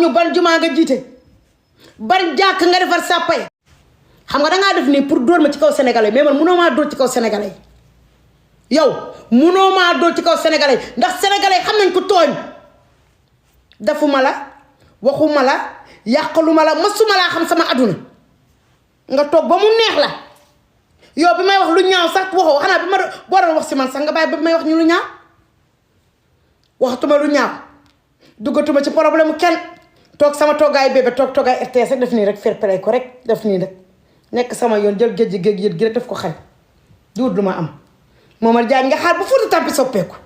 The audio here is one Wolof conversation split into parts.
ñu ban jumaa nga jiite ban jàkk nga defar sàppay xam nga dangaa def nii pour dóor ma ci kaw sénégalais mais man munoo maa dóor ci kaw sénégalais yow munoo maa dóor ci kaw sénégalais ndax sénégalais xam nañ ko tooñ defuma la waxuma la yàqaluma la masuma laa xam sama aduna nga toog ba mu neex la yow bi may wax lu ñaaw sax waxoo xanaa bi ma booroon wax si man sax nga bàyyi ba bi may wax ñu lu ñaaw waxatuma lu ñaaw duggatuma ci problème kenn toog sama toogaay bébé toog toogaay RTS rek def nii rek fair play ko rek def nii rek nekk sama yoon jël géej gi rek def ko xel duut lu ma am Momar Diagne nga xaar bu Fouta Tampi soppeeku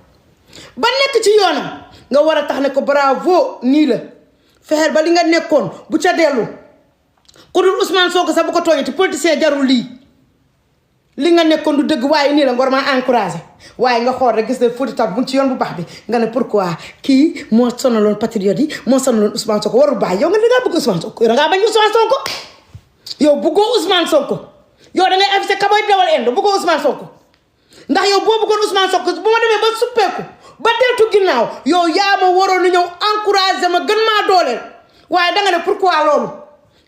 ba nekk ci yoonam nga war a tax ne ko bravo nii la fexeel ba li nga nekkoon bu ca dellu ku dul Ousmane Sonko sax bu ko tooñee ci politicien jarul lii li nga nekkoon du dëgg waaye nii la nga war maa encouragé waaye nga xool rek gis ne Fouta Tampi bu ci yoon bu baax bi nga ne pourquoi kii moo sonaloon patriote yi moo sonaloon Ousmane Sonko warul bàyyi yow nga dangaa bëgg Ousmane Sonko yow dangaa bañ Ousmane Sonko yow bëggoo Ousmane Sonko yow dangay affiché kaboy dawal endo bëggoo Ousmane Sonko ndax yow boo bëggoon Ousmane Sonko bu ma demee ba suppeeku ba deltu ginnaaw yow yaa ma waroon ni ñëw encouragé ma gën maa dooleel waaye danga ne pourquoi loolu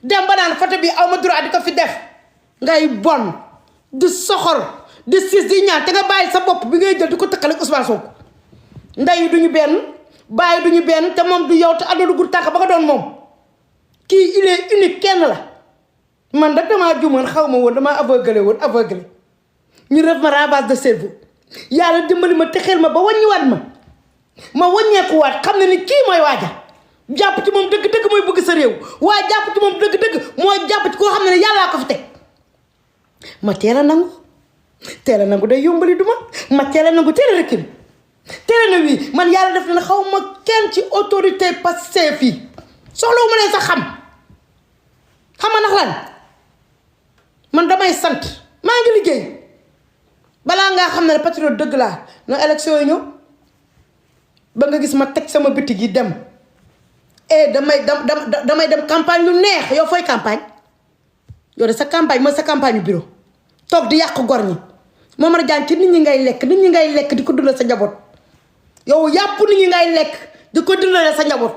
dem ba naan photo bi aw ma droit di ko fi def ngay bon di soxor di siis di ñaan te nga bàyyi sa bopp bi ngay jël di ko tëkkale ak Ousmane Sonko nday duñu benn bàyyi duñu benn te moom du yow te àdduna gu tànk ba nga doon moom kii il est unique kenn la man da damaa jumoon xaw ma woon damaa aveuglé ñu def ma ravage de cerveau yàlla dimbali ma texeel ma ba wàññiwaat ma wàññeekuwaat xam ne ni kii mooy waaja jàpp ci moom dëgg-dëgg mooy bëgg sa réew waaye jàpp ci moom dëgg-dëgg mooy jàpp ci koo xam ne yàllaa ko fi teg ma teel a nangu day yombali duma ma teel a nangu teel a rëkk teel a na wii man yàlla def na xaw ma kenn ci autorité Pastef fii soxlawu ma leen sax xam nga ndax lan man damay sant maa ngi liggéey balaa ngaa xam ne patriote dëgg laa na élection yi ñëw ba nga gis ma teg sama bitig yi dem damay dem campagne lu neex yow fooy campagne yow de sa campagne mooy sa campagne bureau toog di yàq gor ñi Momar Diagne ci nit ñi ngay lekk di ko dundal sa njaboot yow yàpp nit ñi ngay lekk di ko dundal sa njaboot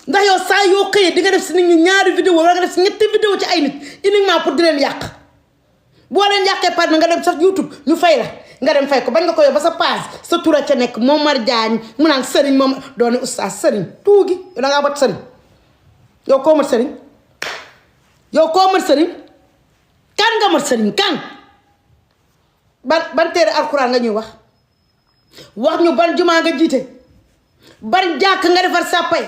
ndax yow saa yoo xëyee di nga def si nit ñi ñaari vidéo wala nga def si ñetti vidéo ci ay nit uniquement pour di leen yàq boo leen yàqee par nga dem sax YouTube ñu fay la nga dem fay ko bañ nga ko yow ba sa page sa tura ca nekk Momar Diagne mu naan sëriñ moom doone oustaz sëriñ tuugi yow dangaa bat sëriñ yow koo mat sëriñ kan nga mat sëriñ kan ban téere alxuraan nga ñuy wax ñu ban jumaa nga jiite ban jàkk nga defar sàppay